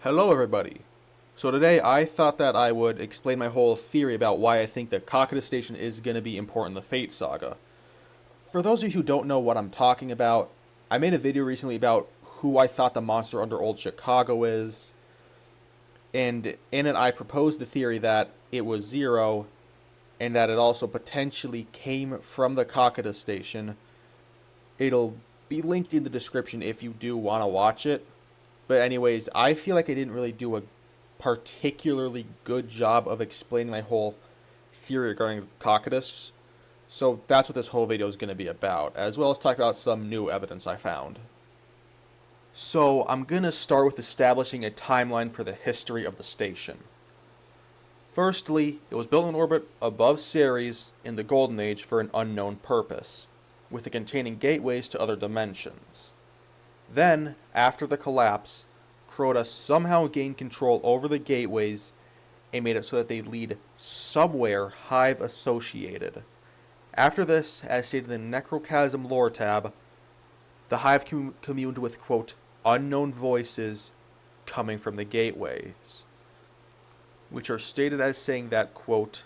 Hello everybody! So today I thought that I would explain my whole theory about why I think the Cocytus station is going to be important in the Fate saga. For those of you who don't know what I'm talking about, I made a video recently about who I thought the monster under Old Chicago is, and in it I proposed the theory that it was Zero, and that it also potentially came from the Cocytus station. It'll be linked in the description if you do want to watch it. But anyways, I feel like I didn't really do a particularly good job of explaining my whole theory regarding Cocytus. So that's what this whole video is going to be about, as well as talk about some new evidence I found. So I'm going to start with establishing a timeline for the history of the station. Firstly, it was built in orbit above Ceres in the Golden Age for an unknown purpose, with it containing gateways to other dimensions. Then, after the collapse, Crota somehow gained control over the gateways and made it so that they lead somewhere Hive associated. After this, as stated in the Necrochasm lore tab, the Hive communed with, quote, unknown voices coming from the gateways, which are stated as saying that, quote,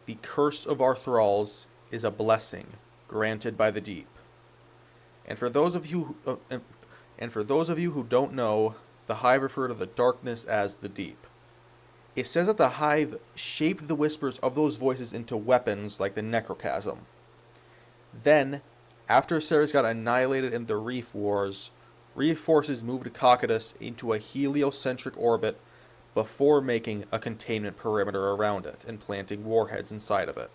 the curse of our thralls is a blessing granted by the deep. And for those of you who don't know, the Hive refer to the darkness as the deep. It says that the Hive shaped the whispers of those voices into weapons like the Necrochasm. Then, after Ceres got annihilated in the Reef Wars, Reef forces moved Cocytus into a heliocentric orbit before making a containment perimeter around it and planting warheads inside of it.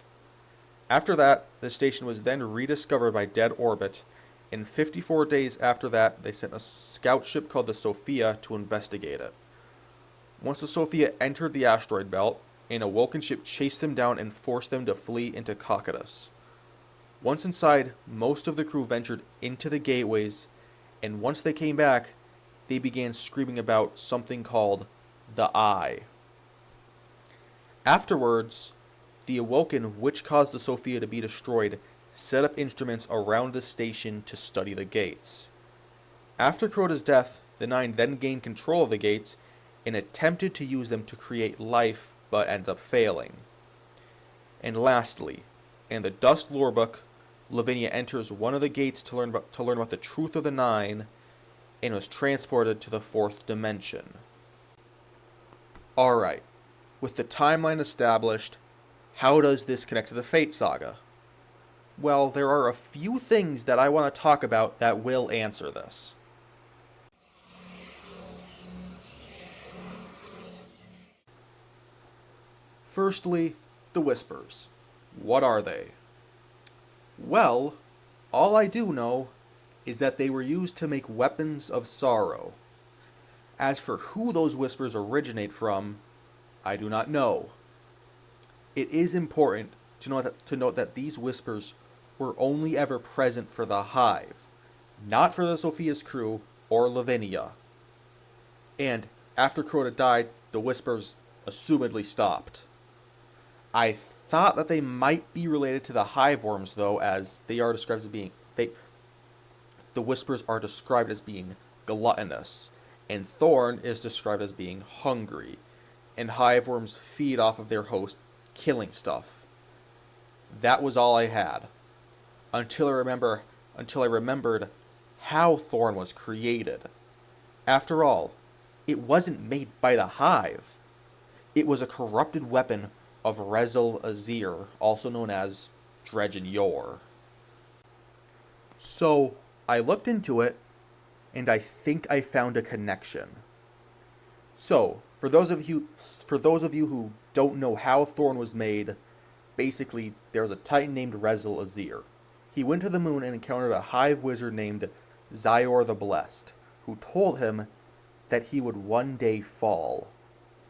After that, the station was then rediscovered by Dead Orbit, and 54 days after that, they sent a scout ship called the Sophia to investigate it. Once the Sophia entered the asteroid belt, an awoken ship chased them down and forced them to flee into Cocytus. Once inside, most of the crew ventured into the gateways, and once they came back, they began screaming about something called the Eye. Afterwards, the Awoken, which caused the Sophia to be destroyed, set up instruments around the station to study the gates. After Crota's death, the Nine then gained control of the gates and attempted to use them to create life, but ended up failing. And lastly, in the Dust lore book, Lavinia enters one of the gates to learn about the truth of the Nine, and was transported to the fourth dimension. Alright, with the timeline established, how does this connect to the Fate saga? Well, there are a few things that I want to talk about that will answer this. Firstly, the Whispers. What are they? Well, all I do know is that they were used to make weapons of sorrow. As for who those Whispers originate from, I do not know. It is important to note that these Whispers were only ever present for the Hive, not for the Sophia's crew or Lavinia. And after Crota died, the Whispers assumedly stopped. I thought that they might be related to the Hive Worms, though, as they are described as being the Whispers are described as being gluttonous, and Thorn is described as being hungry, and Hive Worms feed off of their host, killing stuff. That was all I had. Until I remembered how Thorn was created. After all, it wasn't made by the Hive. It was a corrupted weapon of Rezel Azir, also known as Dredgen Yor. So, I looked into it, and I think I found a connection. So, for those of you who don't know how Thorn was made, basically, there was a titan named Rezel Azir. He went to the moon and encountered a Hive wizard named Zyor the Blessed, who told him that he would one day fall.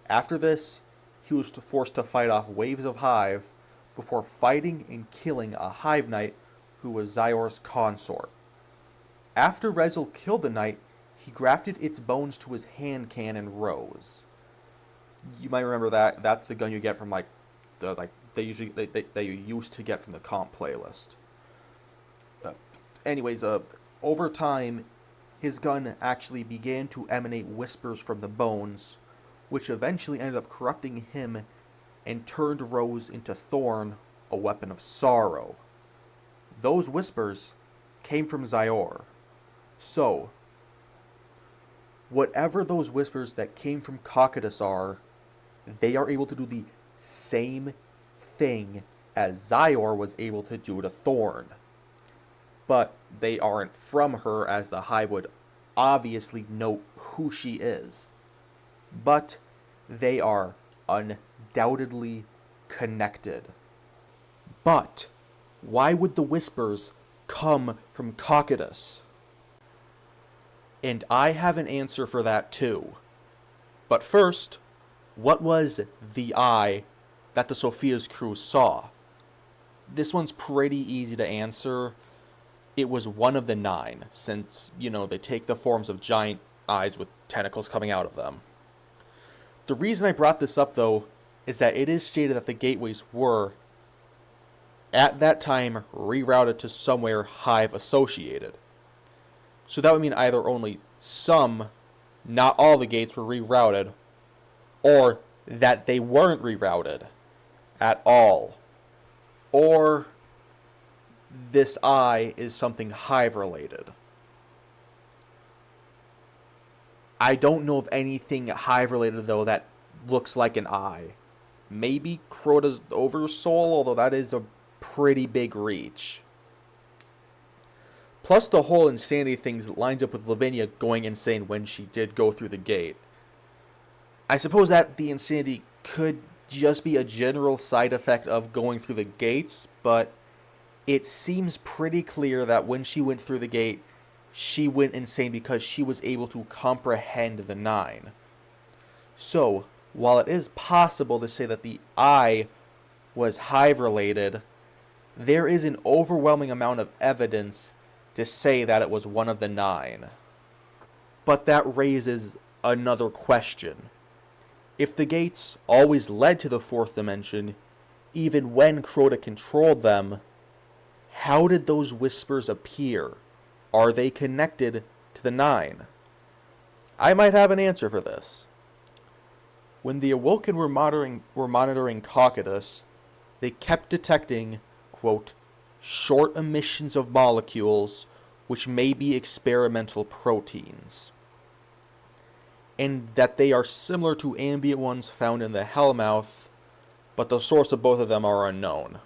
After this, he was forced to fight off waves of Hive before fighting and killing a Hive Knight who was Zyor's consort. After Rezel killed the Knight, he grafted its bones to his hand cannon Rose. You might remember that. That's the gun you get from they used to get from the comp playlist. Over time, his gun actually began to emanate whispers from the bones, which eventually ended up corrupting him and turned Rose into Thorn, a weapon of sorrow. Those whispers came from Zyore. So, whatever those whispers that came from Cocytus are, they are able to do the same thing as Zyore was able to do to Thorn. But they aren't from her, as the Hive would obviously know who she is. But they are undoubtedly connected. But why would the whispers come from Cocytus? And I have an answer for that too. But first, what was the eye that the Sophia's crew saw? This one's pretty easy to answer. It was one of the 9, since, they take the forms of giant eyes with tentacles coming out of them. The reason I brought this up, though, is that it is stated that the gateways were, at that time, rerouted to somewhere Hive associated. So that would mean either only some, not all the gates were rerouted, or that they weren't rerouted at all. Or this eye is something Hive related. I don't know of anything Hive related, though, that looks like an eye. Maybe Crota's Oversoul, although that is a pretty big reach. Plus, the whole insanity thing lines up with Lavinia going insane when she did go through the gate. I suppose that the insanity could just be a general side effect of going through the gates, but it seems pretty clear that when she went through the gate, she went insane because she was able to comprehend the 9. So, while it is possible to say that the eye was Hive-related, there is an overwhelming amount of evidence to say that it was one of the 9. But that raises another question. If the gates always led to the 4th dimension, even when Crota controlled them, how did those whispers appear? Are they connected to the 9? I might have an answer for this. When the Awoken were monitoring Cocytus, they kept detecting, quote, short emissions of molecules which may be experimental proteins, and that they are similar to ambient ones found in the Hellmouth, but the source of both of them are unknown.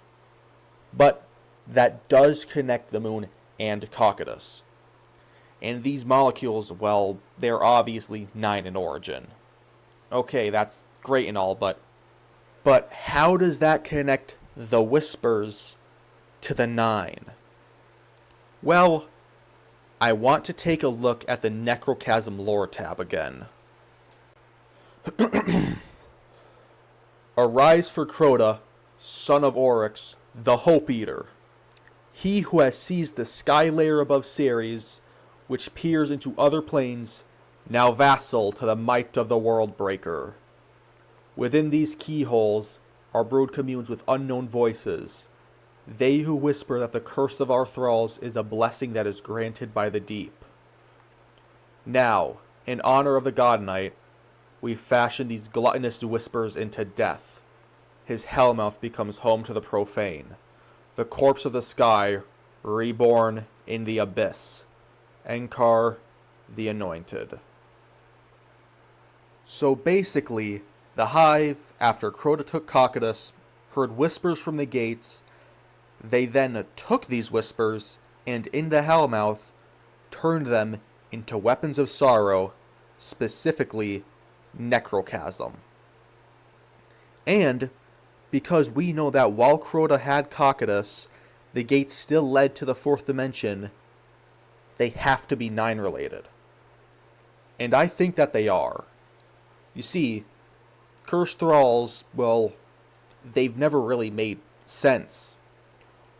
But that does connect the moon and Cocytus. And these molecules, well, they're obviously 9 in origin. Okay, that's great and all, but how does that connect the whispers to the 9? Well, I want to take a look at the Necrochasm lore tab again. Arise for Crota, son of Oryx, the Hope Eater. He who has seized the sky layer above Ceres, which peers into other planes, now vassal to the might of the World Breaker. Within these keyholes are brewed communes with unknown voices, they who whisper that the curse of our thralls is a blessing that is granted by the deep. Now, in honor of the God Knight, we fashion these gluttonous whispers into death. His hellmouth becomes home to the profane. The corpse of the sky, reborn in the abyss. Enkar, the Anointed. So basically, the Hive, after Crota took Cocytus, heard whispers from the gates. They then took these whispers, and in the Hellmouth, turned them into weapons of sorrow, specifically Necrochasm. And, because we know that while Crota had Cocytus, the gates still led to the 4th dimension, they have to be 9 related. And I think that they are. You see, Cursed Thralls, well, they've never really made sense.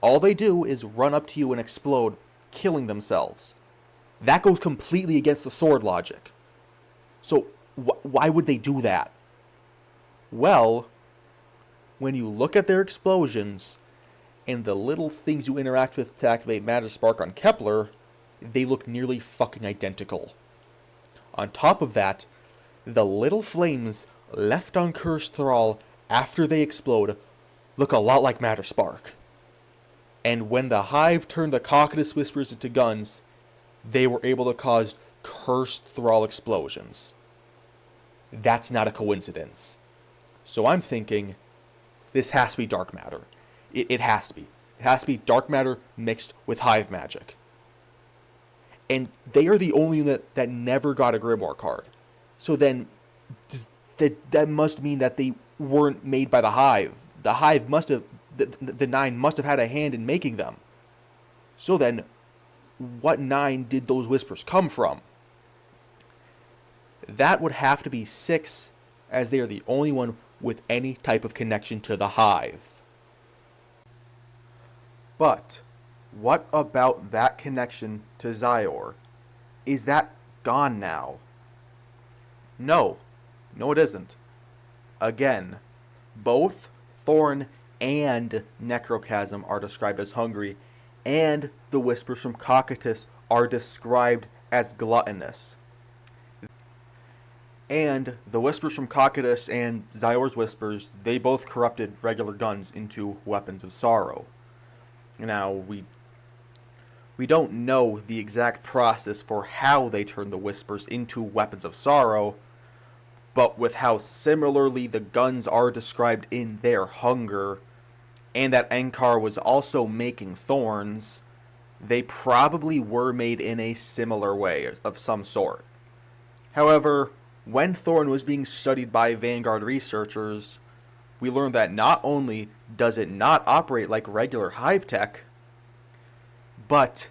All they do is run up to you and explode, killing themselves. That goes completely against the sword logic. So, why would they do that? Well, when you look at their explosions, and the little things you interact with to activate Matter Spark on Kepler, they look nearly fucking identical. On top of that, the little flames left on Cursed Thrall after they explode look a lot like Matter Spark. And when the Hive turned the Cocytus Whispers into guns, they were able to cause Cursed Thrall explosions. That's not a coincidence. So I'm thinking, this has to be dark matter. It has to be. It has to be dark matter mixed with Hive magic. And they are the only that never got a Grimoire card. So then, that must mean that they weren't made by the Hive. The Hive must have, the 9 must have had a hand in making them. So then, what 9 did those Whispers come from? That would have to be 6, as they are the only one with any type of connection to the Hive. But what about that connection to Xior? Is that gone now? No, it isn't. Again, both Thorn and Necrochasm are described as hungry, and the Whispers from Cocytus are described as gluttonous. And the Whispers from Cocytus and Xior's Whispers, they both corrupted regular guns into weapons of sorrow. Now, we don't know the exact process for how they turned the Whispers into weapons of sorrow, but with how similarly the guns are described in their hunger, and that Enkar was also making thorns, they probably were made in a similar way of some sort. However, when Thorn was being studied by Vanguard researchers, we learned that not only does it not operate like regular Hive tech, but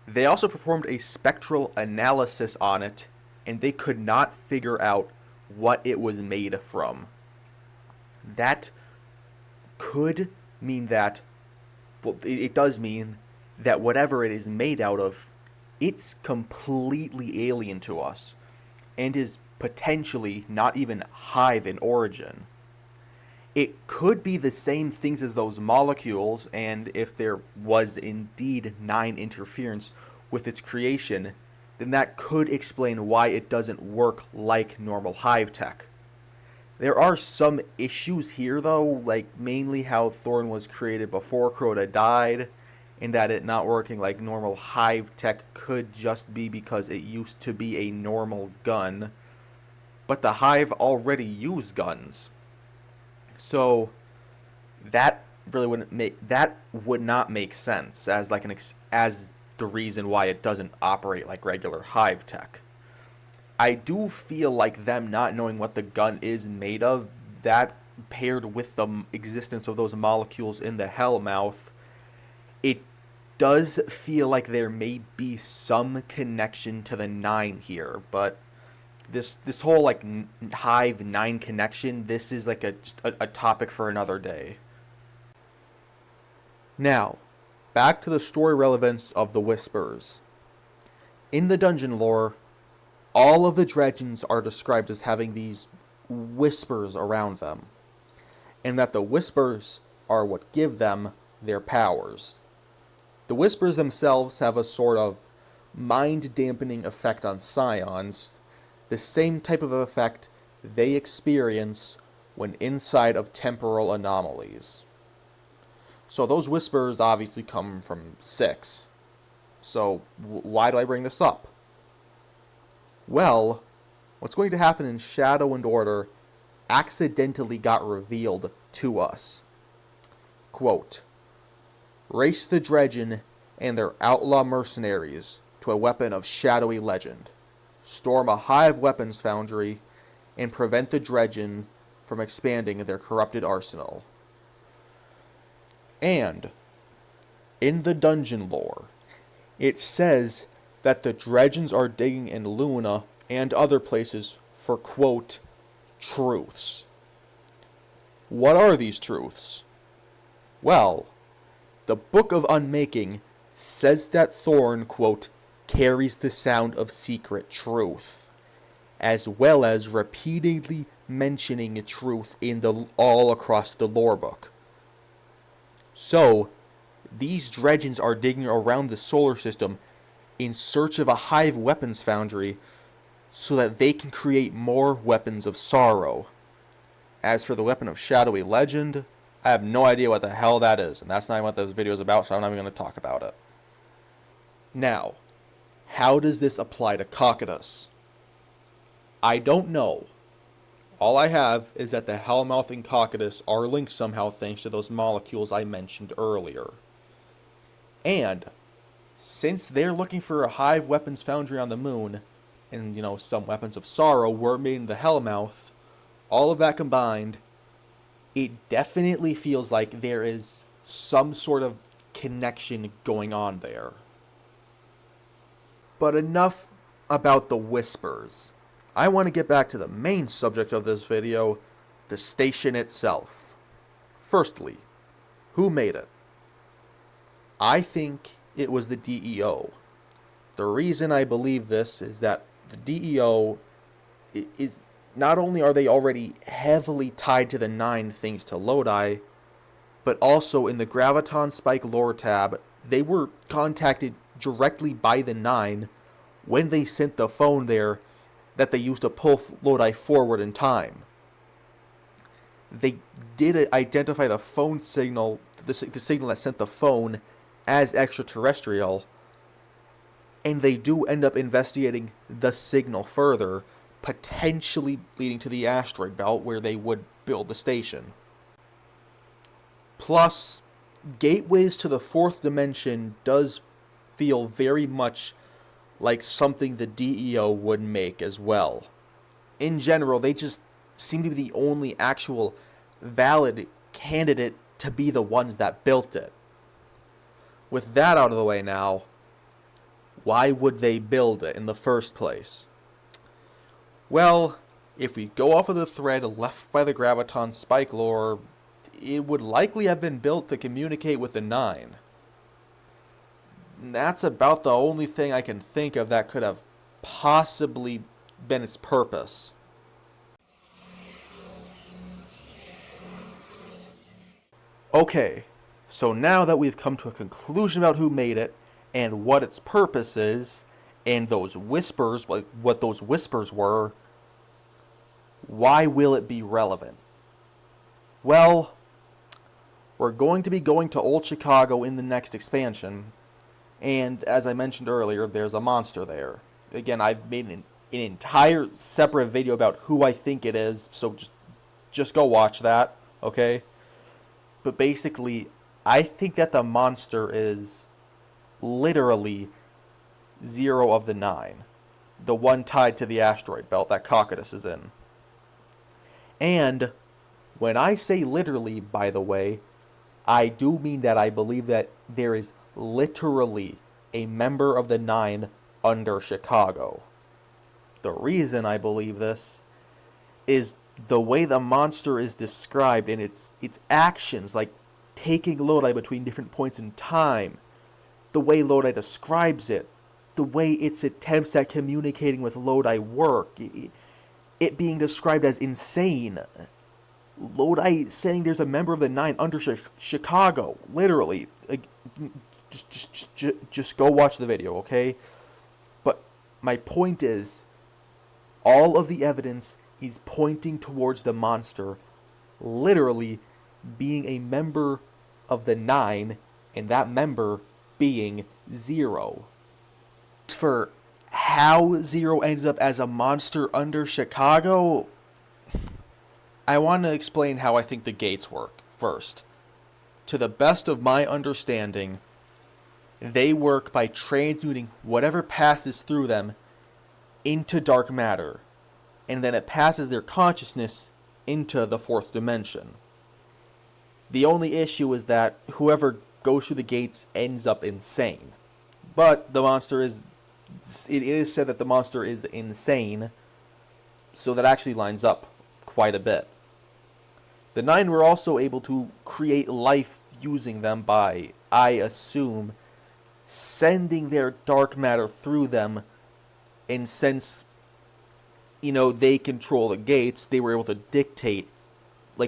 they also performed a spectral analysis on it, and they could not figure out what it was made from. That could mean that, well, it does mean that whatever it is made out of, it's completely alien to us, and is potentially not even Hive in origin. It could be the same things as those molecules, and if there was indeed 9 interference with its creation, then that could explain why it doesn't work like normal Hive tech. There are some issues here though, like mainly how Thorn was created before Crota died, and that it not working like normal Hive tech could just be because it used to be a normal gun, but the Hive already use guns. So that really would not make sense as like as the reason why it doesn't operate like regular Hive tech. I do feel like them not knowing what the gun is made of, that paired with the existence of those molecules in the Hellmouth, it does feel like there may be some connection to the 9 here, but this whole like Hive 9 connection, this is like a topic for another day. Now, back to the story relevance of the Whispers. In the dungeon lore, all of the Dredgens are described as having these whispers around them, and that the whispers are what give them their powers. The whispers themselves have a sort of mind-dampening effect on scions, the same type of effect they experience when inside of temporal anomalies. So those whispers obviously come from 6. So why do I bring this up? Well, what's going to happen in Shadow and Order accidentally got revealed to us. Quote, race the Dredgen and their outlaw mercenaries to a weapon of shadowy legend. Storm a Hive weapons foundry and prevent the Dredgen from expanding their corrupted arsenal. And, in the dungeon lore, it says that the Dredgens are digging in Luna and other places for, quote, truths. What are these truths? Well, the Book of Unmaking says that Thorn, quote, carries the sound of secret truth, as well as repeatedly mentioning truth in all across the lore book. So, these Dredgens are digging around the solar system in search of a hive weapons foundry so that they can create more weapons of sorrow. As for the weapon of shadowy legend, I have no idea what the hell that is, and that's not what this video is about, so I'm not even going to talk about it. Now, how does this apply to Cocytus? I don't know. All I have is that the Hellmouth and Cocytus are linked somehow thanks to those molecules I mentioned earlier. And, since they're looking for a hive weapons foundry on the moon, and, some weapons of sorrow were made in the Hellmouth, all of that combined, it definitely feels like there is some sort of connection going on there. But enough about the whispers. I want to get back to the main subject of this video, the station itself. Firstly, who made it? I think it was the DEO. The reason I believe this is that the DEO is, not only are they already heavily tied to the 9 thanks to Lodi, but also in the Graviton Spike lore tab, they were contacted directly by the 9 when they sent the phone there that they used to pull Lodi forward in time. They did identify the phone signal, the signal that sent the phone, as extraterrestrial, and they do end up investigating the signal further, potentially leading to the asteroid belt where they would build the station. Plus, gateways to the 4th dimension does feel very much like something the DEO would make as well. In general, they just seem to be the only actual valid candidate to be the ones that built it. With that out of the way now, why would they build it in the first place? Well, if we go off of the thread left by the Graviton Spike lore, it would likely have been built to communicate with the 9. That's about the only thing I can think of that could have possibly been its purpose. Okay, so now that we've come to a conclusion about who made it, and what its purpose is, and those whispers, what those whispers were, why will it be relevant? Well, we're going to be going to Old Chicago in the next expansion, and as I mentioned earlier, there's a monster there. Again, I've made an entire separate video about who I think it is, so just go watch that, okay? But basically, I think that the monster is literally 0 of the 9. The one tied to the asteroid belt that Cocytus is in. And when I say literally, by the way, I do mean that I believe that there is literally a member of the 9 under Chicago. The reason I believe this is the way the monster is described in its actions, like taking Lodi between different points in time, the way Lodi describes it, the way its attempts at communicating with Lodi work, it being described as insane. Lodi saying there's a member of the 9 under Chicago, literally. Just go watch the video, okay? But my point is, all of the evidence is pointing towards the monster literally being a member of the 9, and that member being 0. As for how 0 ended up as a monster under Chicago, I want to explain how I think the gates work first. To the best of my understanding, they work by transmuting whatever passes through them into dark matter, and then it passes their consciousness into the 4th dimension. The only issue is that whoever goes through the gates ends up insane. But the monster it is said that the monster is insane, so that actually lines up quite a bit. The 9 were also able to create life using them by, I assume, sending their dark matter through them, and since, they control the gates, they were able to dictate,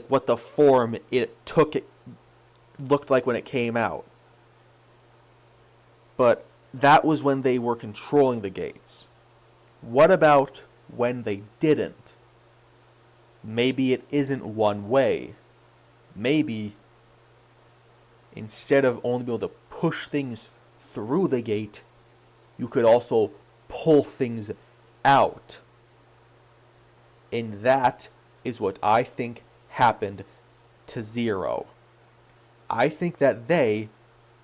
what the form it looked like when it came out. But that was when they were controlling the gates. What about when they didn't? Maybe it isn't one way. Maybe instead of only being able to push things through the gate, you could also pull things out. And that is what I think happened to Zero. I think that they,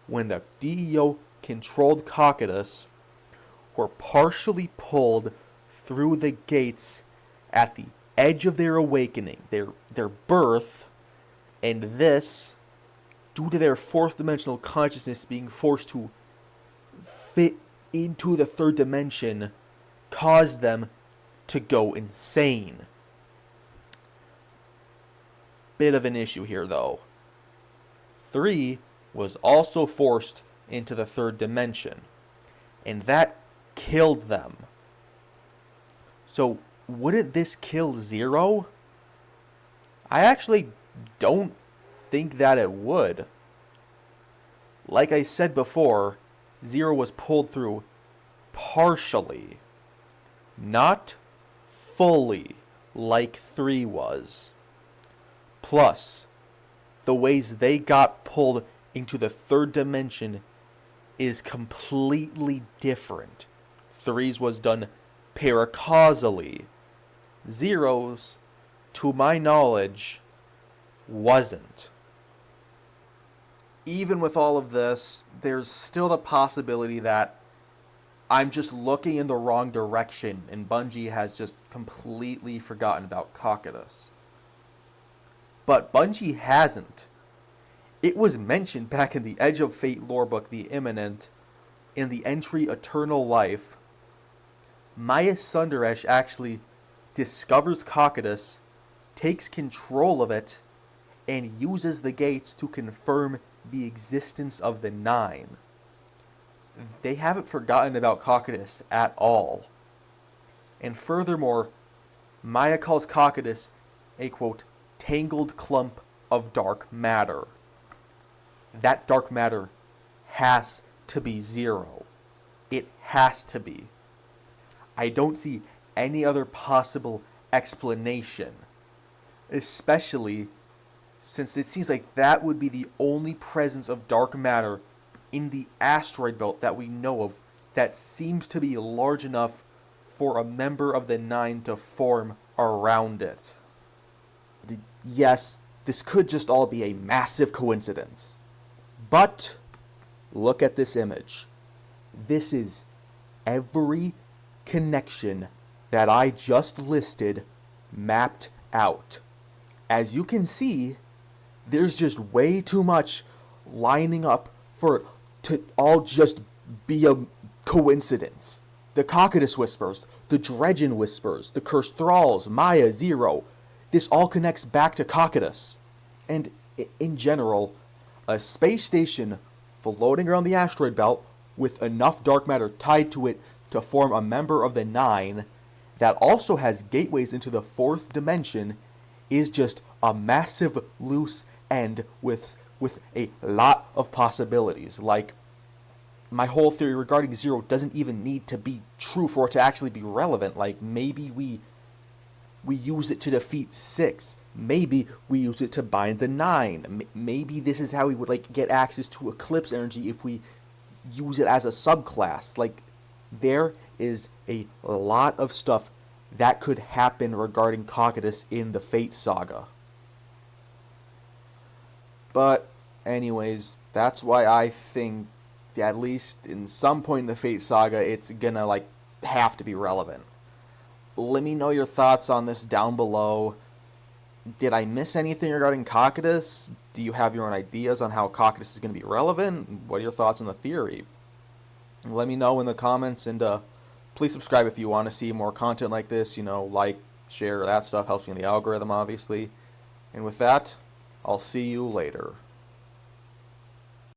when the DEO controlled Cocytus, were partially pulled through the gates at the edge of their awakening, their birth, and this, due to their fourth dimensional consciousness being forced to fit into the third dimension, caused them to go insane. Bit of an issue here, though. 3 was also forced into the third dimension, and that killed them. So, wouldn't this kill Zero? I actually don't think that it would. Like I said before, Zero was pulled through partially, not fully like 3 was. Plus, the ways they got pulled into the third dimension is completely different. 3's was done paracausally. Zero's, to my knowledge, wasn't. Even with all of this, there's still the possibility that I'm just looking in the wrong direction and Bungie has just completely forgotten about Cocytus. But Bungie hasn't. It was mentioned back in the Edge of Fate lorebook, The Imminent, in the entry Eternal Life. Maya Sundaresh actually discovers Cocytus, takes control of it, and uses the gates to confirm the existence of the Nine. They haven't forgotten about Cocytus at all. And furthermore, Maya calls Cocytus a, quote, tangled clump of dark matter. That dark matter has to be Zero. It has to be. I don't see any other possible explanation, especially since it seems like that would be the only presence of dark matter in the asteroid belt that we know of that seems to be large enough for a member of the Nine to form around it. Yes, this could just all be a massive coincidence. But look at this image. This is every connection that I just listed mapped out. As you can see, there's just way too much lining up for it to all just be a coincidence. The Cocytus Whispers, the Dredgen Whispers, the Cursed Thralls, Maya, Zero, this all connects back to Cocytus. And in general, a space station floating around the asteroid belt with enough dark matter tied to it to form a member of the Nine that also has gateways into the fourth dimension is just a massive loose end with a lot of possibilities. Like, my whole theory regarding Zero doesn't even need to be true for it to actually be relevant. Like, maybe we use it to defeat 6. Maybe we use it to bind the 9. Maybe this is how we would, like, get access to Eclipse energy if we use it as a subclass. Like, there is a lot of stuff that could happen regarding Cocytus in the Fate saga. But, anyways, that's why I think, at least in some point in the Fate saga, it's gonna, like, have to be relevant. Let me know your thoughts on this down below. Did I miss anything regarding Cocytus? Do you have your own ideas on how Cocytus is going to be relevant? What are your thoughts on the theory? Let me know in the comments, and please subscribe if you want to see more content like this. You know, like, share, that stuff helps me in the algorithm, obviously. And with that, I'll see you later.